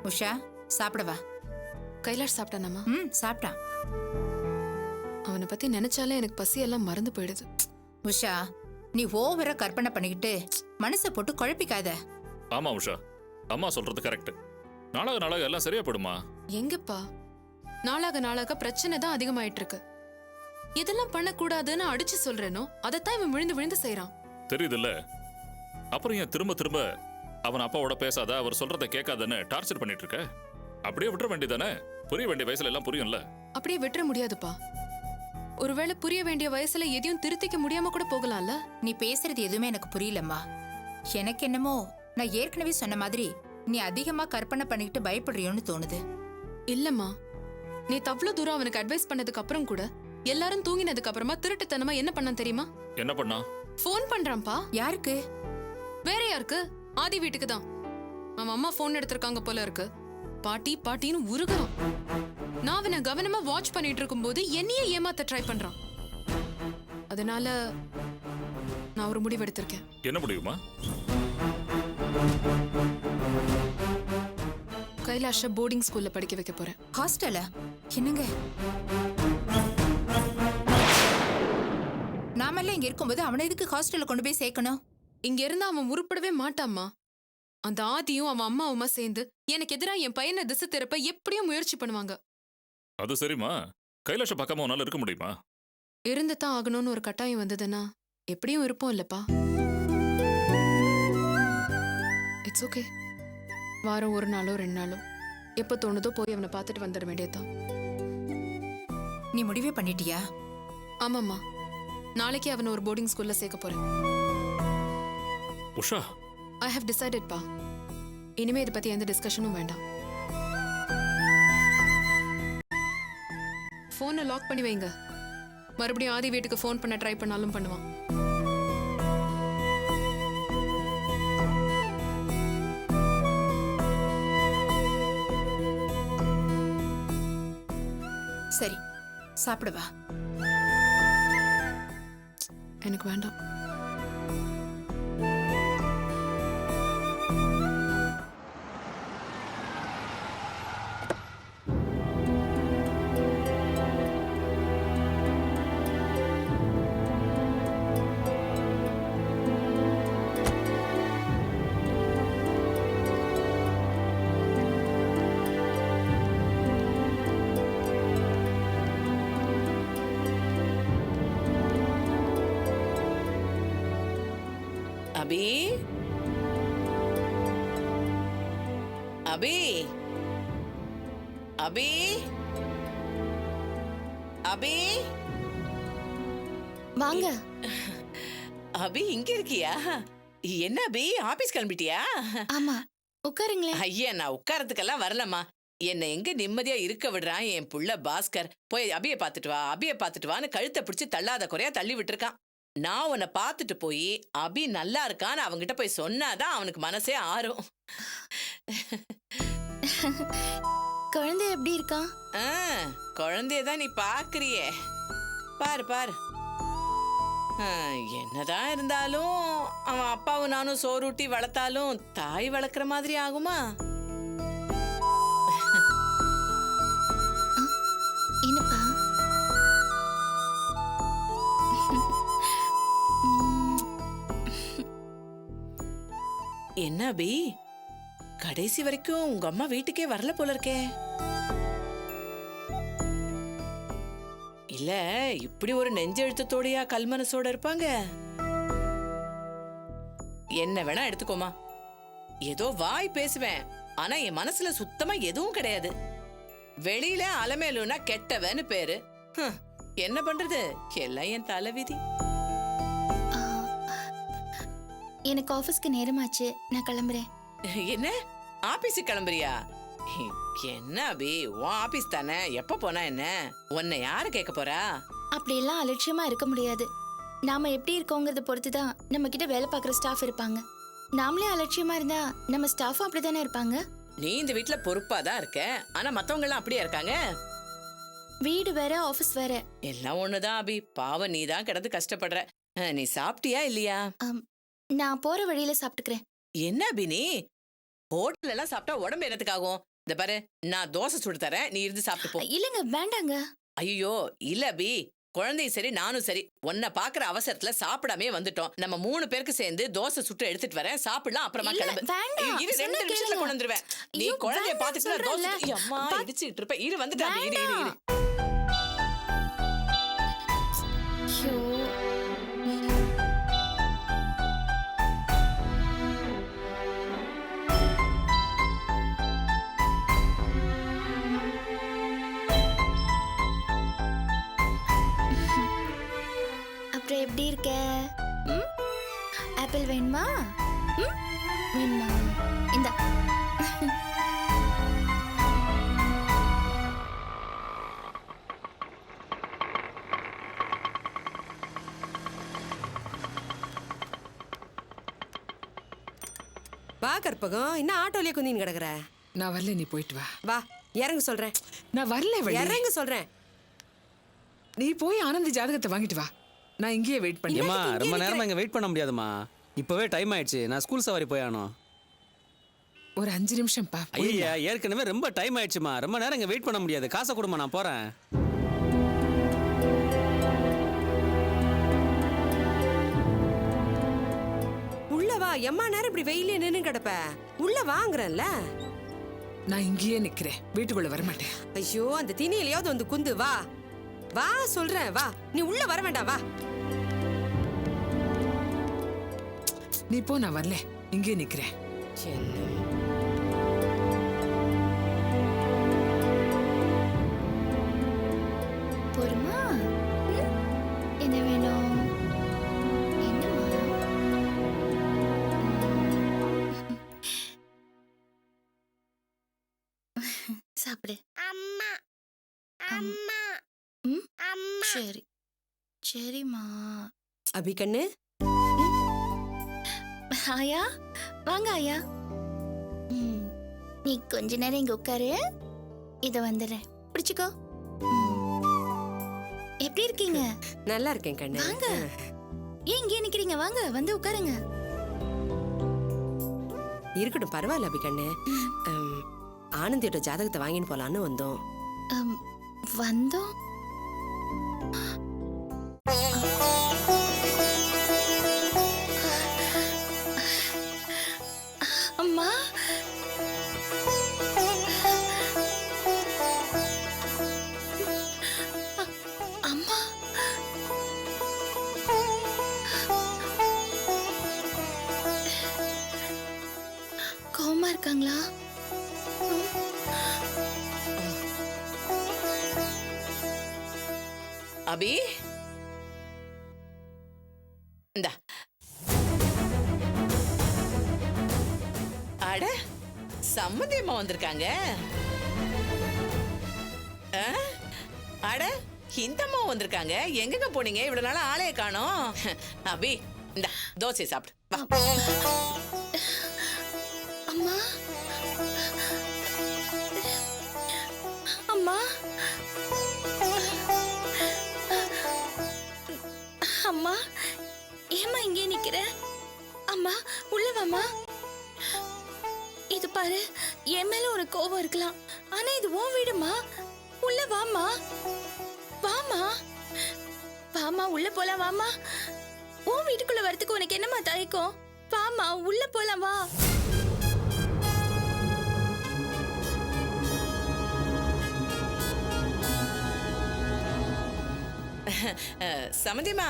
உஷா சாப்பிடவா? கைலாஷ் சாப்பிட்டானாமா? சாப்பிட்டான். அவனை பத்தி நினைச்சாலே எனக்கு பசியெல்லாம் மறந்து போயிடுது. உஷா, நீ ஓவரா கற்பனை பண்ணிக்கிட்டு மனசை போட்டு குழப்பிக்காத. ஆமா உஷா, அம்மா சொல்றது கரெக்ட். நாளாக நாளாக எல்லாம் சரியா போடுமா? எங்கப்பா, நாளாக நாளாக பிரச்சனை தான் அதிகமாயிட்டு இருக்கு. இதெல்லாம் பண்ணக்கூடாதுன்னு அடிச்சு சொல்றேனோ அதைத்தான் இவன் விழுந்து விழுந்து செய்யறான். தெரியுதுல்ல, அப்புறம் ஏன் திரும்ப திரும்ப அவன் அப்பாவோட பேசாத, அவர் சொல்றதை கேட்காதன்னு டார்ச்சர் பண்ணிட்டு இருக்க? அப்படியே விட்டுற வேண்டியதானே? புரிய வேண்டிய வயசுல எல்லாம் புரியும்ல. அப்படியே விட்டுற முடியாதுப்பா. ஒருவேளை புரிய வேண்டிய வயசுல எதையும் திருத்திக்க முடியாம கூட போகலாம்ல. நீ பேசுறது எதுவுமே எனக்கு புரியலம்மா. எனக்கு என்னமோ நான் ஏற்கனவே சொன்ன மாதிரி நீ அதிகமா கற்பனை பண்ணிக்கிட்டு பயப்படுறியோன்னு தோணுது. இல்லம்மா, நீ தவ்ளோ தூரம் அவனுக்கு அட்வைஸ் பண்ணதுக்கு அப்புறம் கூட எல்லாரும் தூங்கினதுக்கு அப்புறமா திருட்டுத்தனமா என்ன பண்ணான் தெரியுமா? என்ன பண்ணா? போன் பண்றான்ப்பா. யாருக்கு? வேற யாருக்கு? ஆதி வீட்டுக்கு தான். அவன் அம்மா போன் எடுத்திருக்காங்க போல இருக்கு. பாட்டி பாட்டின்னு உருகுறான். நான் அவனை கவனமா வாட்ச் பண்ணிட்டு இருக்கும்போது என்னையே ஏமாத்த ட்ரை பண்றான். அதனால நான் ஒரு முடிவு எடுத்திருக்கேன். என்ன முடியுமா? கைலாஷ போர்டிங் ஸ்கூல்ல படிக்க வைக்க போறேன். ஹாஸ்டலா? என்னங்க, நாமெல்லாம் இங்க இருக்கும்போது அவனை எதுக்கு ஹாஸ்டல்ல கொண்டு போய் சேர்க்கணும்? இங்க இருந்து அவன் உருப்படவே மாட்டாம்மா. அந்த ஆதியும் அவன் அம்மாவுமா சேர்ந்து எனக்கு எதிராக என் பையனை திசை திறப்ப எப்படியும் முயற்சி பண்ணுவாங்க. அது சரிம்மா, கைலாஷ பக்கமா உன்னால இருக்க முடியுமா? இருந்து தான் ஆகணும்னு ஒரு கட்டாயம் வந்ததுன்னா எப்படியும் இருப்போம் இல்லப்பா. It's okay. வாரம் ஒரு நாளோ 2 நாளோ எப்ப தோணுதோ போய் அவனை பார்த்துட்டு வந்துட வேண்டியதுதான். நீ முடிவே பண்ணிட்டியா? ஆமாம்மா, நாளைக்கே அவனை ஒரு போர்டிங் ஸ்கூல்ல சேர்க்க போறேன். உஷா, ஐ ஹவ் டிசைடட் பா. இனிமே இதை பத்தி எந்த டிஸ்கஷனும் வேண்டாம். போனை லாக் பண்ணி வைங்க. மறுபடியும் ஆதி வீட்டுக்கு ஃபோன் பண்ண ட்ரை பண்ணாலும் பண்ணுவான். சரி, சாப்பிடுவா. எனக்கு வேண்டாம். அபி, அபி, அபி, அபி, வாங்க. அபி இங்க இருக்கியா? என்ன அபி, ஆபீஸ் கிளம்பிட்டியா? ஆமா, உட்காருங்களேன். ஐயா, நான் உட்காரத்துக்கெல்லாம் வரலம்மா. என்னை எங்க நிம்மதியா இருக்க விடுறான் என் புள்ள பாஸ்கர். போய் அபியை பார்த்துட்டு வா, அபியை பார்த்துட்டு வான்னு கழுத்தை பிடிச்சு தள்ளாத குறையா தள்ளி விட்டுருக்கான். நான் உன்னை பார்த்துட்டு போய் அபி நல்லா இருக்கான்னு அவங்கிட்ட போய் சொன்னாதான் அவனுக்கு மனசே ஆறும். குழந்தை எப்படி இருக்கா? குழந்தையதான் நீ பாக்குறியே, பாரு பாரு. என்னதான் இருந்தாலும் அவன் அப்பாவும் நானும் சோறுட்டி வளர்த்தாலும் தாய் வளர்க்குற மாதிரி ஆகுமா? என்னப்பா? என்ன அபி, கடைசி வரைக்கும் உங்க அம்மா வீட்டுக்கே வரல போல இருக்கே. இல்ல, இப்படி ஒரு நெஞ்செழுத்தத்தோடையா கல்மனசோட இருப்பாங்க? என்ன வேணா எடுத்துக்கோமா. ஏதோ வாய் பேசுவேன், ஆனா என் மனசுல சுத்தமா எதுவும் கிடையாது. வெளியில அலமேலுனா கெட்டவன்னு பேரு. என்ன பண்றது, எல்லாம் என் தலைவிதி. எனக்கு ஆபீஸ்க்கு நேரமாச்சு, நான் கிளம்புறேன். என்ன, ஆபீஸுக்கு கிளம்புறியா? என்ன அபி, உன் ஆபீஸ் தானே, எப்ப போனா என்ன? உன்னை யாரு கேட்க போறா? அப்படியெல்லாம் அலட்சியமா இருக்க முடியாது. நாம எப்படி இருக்கோங்கிறத பொறுத்துதான் நம்ம கிட்ட வேலை பார்க்குற ஸ்டாஃப் இருப்பாங்க. நாமளே அலட்சியமா இருந்தா நம்ம ஸ்டாஃபும் அப்படித்தானே இருப்பாங்க. நீ இந்த வீட்டுல பொறுப்பாதான் இருக்க, ஆனா மத்தவங்க எல்லாம் அப்படியே இருக்காங்க. வீடு வேற, ஆபீஸ் வேற. எல்லாம் ஒண்ணுதான் அபி, பாவம் நீ தான் கிடந்து கஷ்டப்படுற. நீ சாப்பிட்டியா இல்லையா? நான் போற வழியில சாப்பிட்டுக்கிறேன். என்ன அபி, நீ ஹோட்டல் எல்லாம் சாப்பிட்டா உடம்பு என்னத்துக்காகும்? இந்த பாரு, நான் தோசை சுட்டு தரேன், நீ இருந்து சாப்பிட்டு போ. இல்லங்க வேண்டாங்க. ஐயோ இல்ல அபி, குழந்தையும் சரி நானும் சரி உன்னை பாக்குற அவசரத்துல சாப்பிடாமே வந்துட்டோம். நம்ம 3 பேருக்கு சேர்ந்து தோசை சுட்டு எடுத்துட்டு வரேன், சாப்பிடலாம், அப்புறமா இல்ல, கிளம்பு. வேண்டாம். ஐயோ, இரு, 2 சொன்னா நிமிஷத்துல கேளுங்க. கொண்டு வந்துருவேன். நீ ஐயோ, குழந்தைய வேண்டாம் பாத்துட்டு தோசை சொல்றேன்ல. சுட்டு- அம்மா இடிச்சிட்டு இருப்ப. இரு வந்துட்டாங்க, இரு இரு இரு. ஐயோ. அப்புறம் எப்படி இருக்க? ம்? ஆப்பிள் வேணுமா? ம்? வேணுமா? இந்தா. வா கற்பகம், இன்னும் ஆட்டோலயே குந்தின்னு கிடக்குற. நான் வரல, நீ போயிட்டு வா. வா இறங்கு சொல்றேன். நான் வரல வள்ளி. இறங்கு சொல்றேன். நீ போய் ஆனந்த் ஜாதகத்தை வாங்கிட்டு வா. நான் இங்கேயே வெயிட் பண்ணி. ஏம்மா ரொம்ப நேரமா இங்க வெயிட் பண்ண முடியாதுமா. இப்பவே டைம் ஆயிடுச்சு, நான் ஸ்கூல் சவாரி போயானோ. ஒரு 5 நிமிஷம் பா. ஐயா ஏற்கனவே ரொம்ப டைம் ஆயிடுச்சுமா, ரொம்ப நேரம் இங்க வெயிட் பண்ண முடியாது. காசை கொடுமா, நான் போறேன். உள்ள வா, எம்மா நேரம் இப்படி வெயிலே நின்னு கிடப்ப. உள்ள வாங்குறேன்ல. நான் இங்கேயே நிக்கிறேன், வீட்டுக்குள்ள வர மாட்டேன். ஐயோ, அந்த திணியிலையாவது வந்து குந்து. வா வா சொல்றேன், வா. நீ உள்ள வர வேண்டாம், வா. நீ போ, நான் வரல, இங்கேயே நிக்கிறேன். போருமா? ம்? என்ன வேணும்? என்னம்மா? சாப்பிடு. அம்மா அம்மா. ம்? சரி சரிம்மா. அபி கண்ணு, ஆயா வாங்க ஆயா. ம், நீ கொஞ்ச நேரம் இங்க உட்காரு, இத வந்துடுறேன், பிடிச்சுக்கோ. எப்படி இருக்கீங்க? நல்லா இருக்கேன் கண்ணு. வாங்க. ஏன் இங்கே நிக்கிறீங்க? வாங்க வந்து உட்காருங்க. இருக்கட்டும், பரவாயில்ல அபி கண்ணு. ஆனந்தியோட ஜாதகத்தை வாங்கின்னு போலான்னு வந்தோம். அம், வந்தோம். அம்மா அம்மா கோவமா இருக்காங்களா? அபி இந்தா. அட சம்மந்தி அம்மா வந்திருக்காங்க. ஆ? அட இந்த அம்மா வந்திருக்காங்க. எங்கங்க போனீங்க? இவ்வளவு நாளா ஆளைய காணோம். அபி இந்த தோசை சாப்பிடு, வா. அம்மா அம்மா அம்மா, ஏம்மா இங்கே நிக்கிற? அம்மா உள்ள வாம்மா. இது பாரு, என் மேல ஒரு கோபம் இருக்கலாம், ஆனா இது உன் வீடுமா. உள்ள வாம்மா, வாம்மா வாம்மா, உள்ள போலாம் வாம்மா. உன் வீட்டுக்குள்ள வரதுக்கு உனக்கு என்னம்மா தயக்கம்? வாம்மா உள்ள போலாம், வா. சம்மந்தியம்மா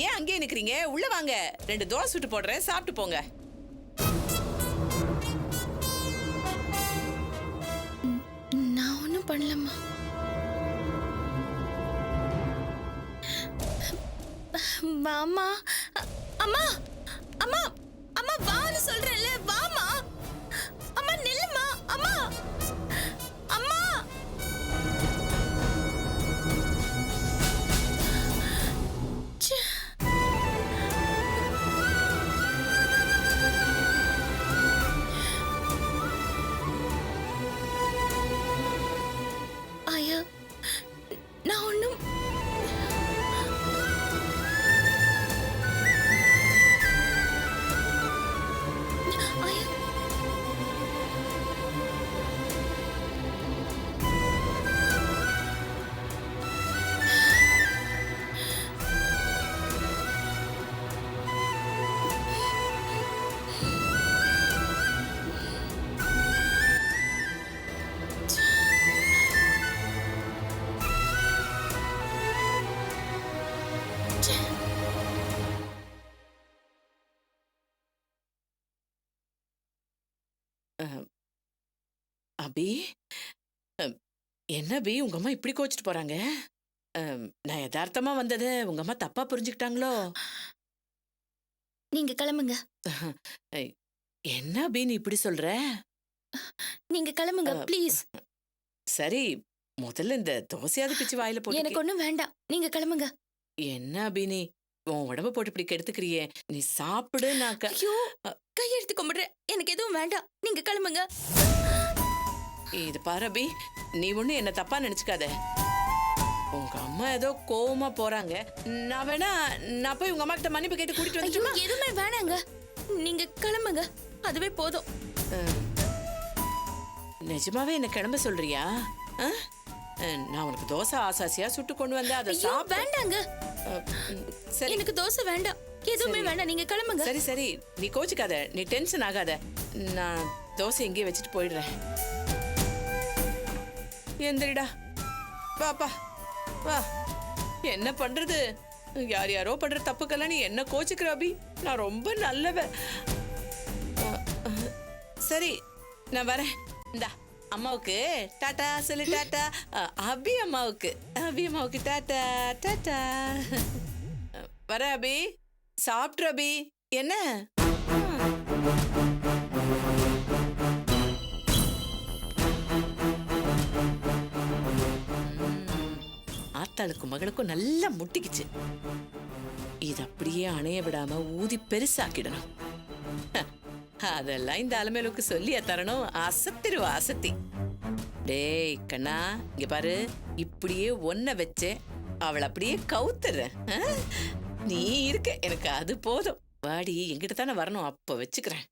ஏன் அங்கேயே நிக்கிறீங்க? உள்ள வாங்க, 2 தோசை சுட்டு போடுறேன், சாப்பிட்டு போங்க. நான் ஒன்றும் பண்ணலம்மா. வாமா. அம்மா அம்மா அம்மா, வான்னு சொல்றேன்ல, வாமா. அம்மா நில்லுமா. அம்மா அம்மா. ச்சே. ஆயா, நான் ஒன்றும் அபி, அம், என்ன அபி உங்க அம்மா இப்படி கோச்சிட்டு போறாங்க? நான் யதார்த்தமா வந்ததை உங்க அம்மா தப்பா புரிஞ்சுக்கிட்டாங்களோ? நீங்க கிளம்புங்க. என்ன அபி நீ இப்படி சொல்ற? நீங்க கிளம்புங்க ப்ளீஸ். சரி, முதல்ல இந்த தோசையாவது பிச்சு வாயில போட்டு. எனக்கு ஒண்ணும் வேண்டாம், நீங்க கிளம்புங்க. என்ன அபி நீ உன் உடம்ப போட்டு இப்படி கெடுத்துக்கிறியே? நீ சாப்பிடு. நான் ஐயோ, கையெடுத்து கும்பிடுறேன், எனக்கு எதுவும் வேண்டாம், நீங்க கிளம்புங்க. இது பாரு அபி, நீ ஒண்ணு என்ன தப்பா நினைச்சுக்காத. உங்க அம்மா ஏதோ கோவமா போறாங்க. நான் போய் உங்க அம்மா கிட்ட மன்னிப்பு கேட்டு கூட்டிட்டு ஐயோ, வந்துட்டுமா? எதுவுமே வேணாங்க, நீங்க கிளம்புங்க, அதுவே போதும். நிஜமாவே என்ன கிளம்ப சொல்றியா? நான் உனக்கு தோசை ஆசாசியா சுட்டு கொண்டு வந்தேன், அதை ஐயோ, சாப்பிட. வேண்டாங்க. சரி, எனக்கு தோசை வேண்டாம், எதுவுமே சரி. வேண்டாம், நீங்க கிளம்புங்க. சரி சரி, நீ கோச்சுக்காத, நீ டென்ஷன் ஆகாத. நான் தோசை இங்கே வச்சுட்டு போயிடுறேன். எந்திரிடா, பாப்பா வா. என்ன பண்றது? யார் யாரோ பண்ற தப்புக்கெல்லாம் நீ என்ன கோச்சுக்கிற அபி? நான் ரொம்ப நல்லவ. சரி, நான் வரேன். இந்தா அம்மாவுக்கு டாட்டா சொல்லு. டாட்டா. அபி அம்மாவுக்கு டாட்டா டாட்டா. வர அபி, சாப்பிட்ரு அபி. என்ன ஆத்தாளுக்கும் மகளுக்கும் நல்லா முட்டிக்குச்சு. இது அப்படியே அணைய விடாம ஊதி பெருசாக்கிடணும். அதெல்லாம் இந்த அலமேலுக்கு சொல்லியா தரணும். அசத்திருவா அசத்தி. டேய் கண்ணா, இங்க பாரு, இப்படியே ஒன்ன வச்சு அவளை அப்படியே கவுத்துறேன். நீ இருக்க, எனக்கு அது போதும். வாடி, என்கிட்ட தானே வரணும், அப்ப வச்சுக்கிறேன்.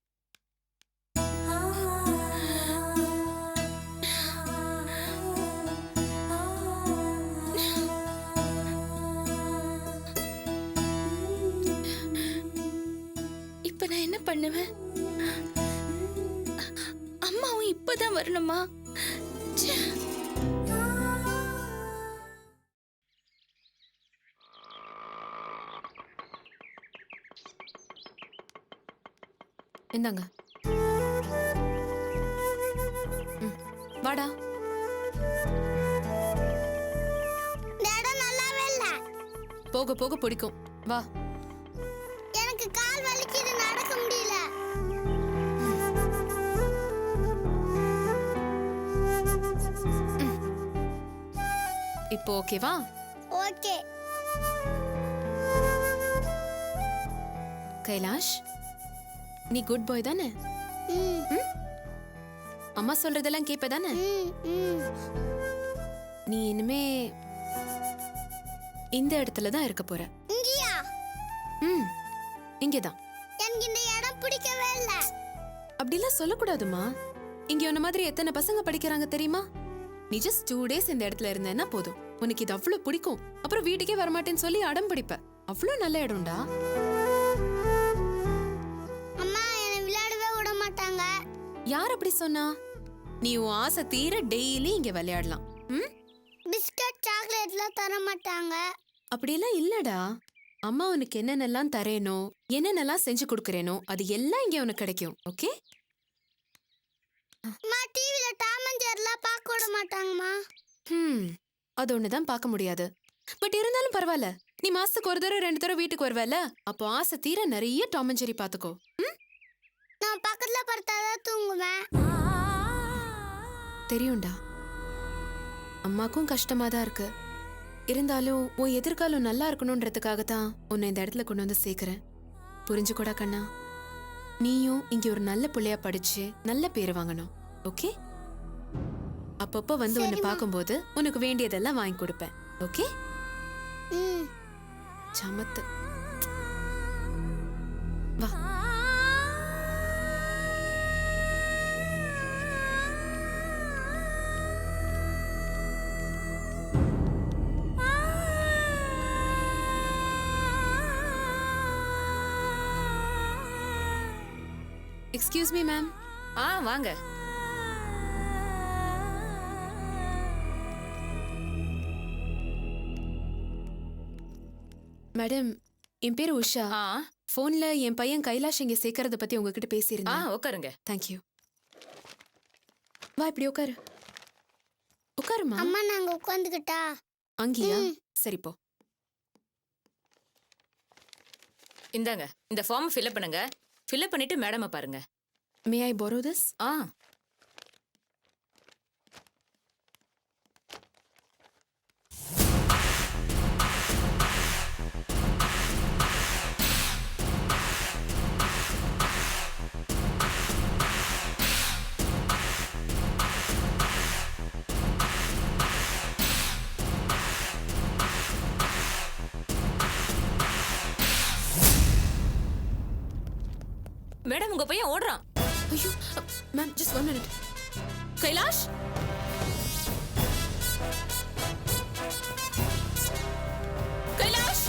இப்ப நான் என்ன பண்ணுவேன்? அம்மாவும் இப்பதான் வரணுமா? ச்சே. இந்தாங்க. வாடா. போக போக பிடிக்கும், வா. எனக்கு கால் வலிக்குது, நடக்க முடியல. இப்போ ஓகேவா? ஓகே. கைலாஷ், நீ குட் பாய் தானே? அம்மா சொல்றதெல்லாம் கேப்ப தானே? நீ இனிமே இந்த இடத்துல தான் இருக்க போற. இங்கயா? இங்கதான். எனக்கு இந்த இடம் பிடிக்கவே இல்ல. அப்படிலாம் சொல்லக்கூடாதுமா. இங்க உன்ன மாதிரி எத்தனை பசங்க படிக்கிறாங்க தெரியுமா? நீ ஜஸ்ட் 2 days இந்த இடத்துல இருந்தேன்னா போதும், உனக்கு இது அவ்வளவு பிடிக்கும். அப்புறம் வீட்டுக்கே வரமாட்டேன்னு சொல்லி அடம் பிடிப்ப. அவ்வளவு நல்ல இடம்டா. அம்மா என்ன விளையாடவே விட மாட்டாங்க. யார் அப்படி சொன்னா? நீ உன் ஆசை தீர டெய்லி இங்க விளையாடலாம். பிஸ்கட் சாக்லேட்லாம் தர மாட்டாங்க. அப்படியெல்லாம் இல்லடா. அம்மா உனக்கு என்னென்னலாம் தரேனோ, என்னென்னலாம் செஞ்சு கொடுக்கறேனோ அது எல்லாம் இங்க உனக்கு கிடைக்கும். ஓகே? அம்மா டிவில டாம் அண்ட் ஜெர்ரிலாம் பார்க்க விட மாட்டாங்கம்மா. அது ஒண்ணுதான் பார்க்க முடியாது. பட் இருந்தாலும் பரவாயில்ல, நீ மாசத்துக்கு ஒரு தடவை 2 தடவை வீட்டுக்கு வருவல, அப்போ ஆசை தீர நிறைய டாம் அண்ட் ஜெர்ரி பாத்துக்கோ. நான் பக்கத்துல படுத்தாதான் தூங்குவேன். தெரியும்டா, அம்மாக்கும் கஷ்டமா தான் இருக்கு. இருந்தாலும் உன் எதிர்காலம் நல்லா இருக்கணும்ன்றதுக்காக தான் உன்னை இந்த இடத்துல கொண்டு வந்து சேர்க்கிறேன். புரிஞ்சுக்கூடா கண்ணா? நீயும் இங்க ஒரு நல்ல பிள்ளையா படிச்சு நல்ல பேர் வாங்கணும். ஓகே? அப்பப்போ வந்து உன்னை பார்க்கும்போது உனக்கு வேண்டியதெல்லாம் வாங்கி கொடுப்பேன். ஓகே? சமத்து. வா. Excuse me ma'am. வாங்க. மேடம், என் பேர் உஷா. போன்ல என் பையன் கைலாஷ் இங்க சேர்க்கறத பத்தி உங்ககிட்ட பேசியிருந்தேன். உட்காருங்க. தேங்க்யூ. வா இப்படி உட்காரு. உட்காருமா. அம்மா நாங்க உட்காந்துக்கிட்டா? அங்கேயா? சரி போ. இந்தாங்க இந்த ஃபார்ம் ஃபில்அப் பண்ணுங்க. ஃபில்அப் பண்ணிட்டு மேடமை பாருங்க. மே ஐ borrow this? மேடம் உங்க பையன் ஓடுறான். ஐயோ ma'am just 1 minute. Kailash, Kailash,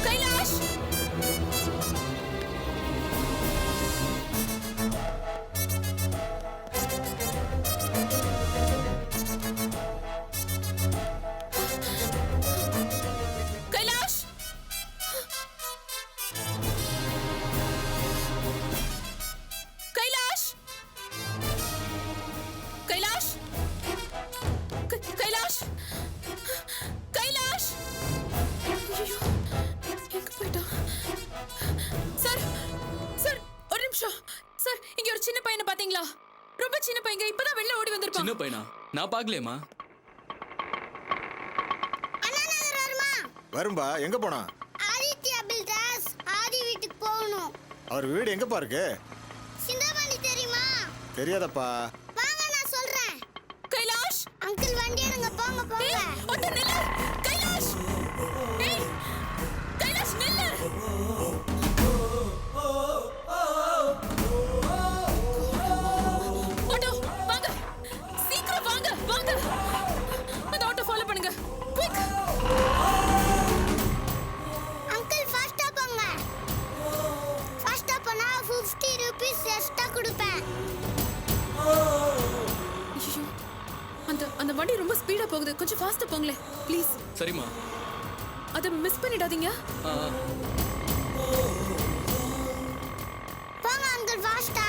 Kailash. Kailash, Kailash, Kailash, Kailash, Kailash. ஐயோ எங்க போயிட்டான்? சார் சார் ஒரு நிமிஷம் சார், இங்க ஒரு சின்ன பையனை பாத்தீங்களா? ரொம்ப சின்ன பையங்க, இப்பதான் வெளில ஓடி வந்திருப்பான். சின்ன பையனா? நான் பார்க்கலையேம்மா. அண்ணா நகர் வருமா? வரும்பா. எங்க போனா? ஆதித்யா பில்டர்ஸ் ஆதி வீட்டுக்கு போகணும். அவர் வீடு எங்கப்பா இருக்கு? சிந்தாமணி தெரியுமா? தெரியாதப்பா. வாங்க நான் சொல்றேன். கைலாஷ், அங்கிள் வண்டி எடுங்க, போங்க போங்க. ஏய் ஒட்ட நில்லு. கைலாஷ், ஏய் கைலாஷ் நில்லு. ஆட்டோ வாங்க, சீக்கிரம் வாங்க வாங்க. அந்த ஆட்டோ ஃபாலோ பண்ணுங்க, குயிக். அங்கிள் ஃபாஸ்டா போங்க. ஃபாஸ்டா போனா 50 ரூபீஸ் எக்ஸ்ட்ரா கொடுப்பேன். ஐயோ அந்த அந்த வண்டி ரொம்ப ஸ்பீடா போகுது, கொஞ்சம் ஃபாஸ்டா போங்களே ப்ளீஸ். சரிம்மா. அதை மிஸ் பண்ணிடாதீங்க. போங்க அங்கிள் ஃபாஸ்டா.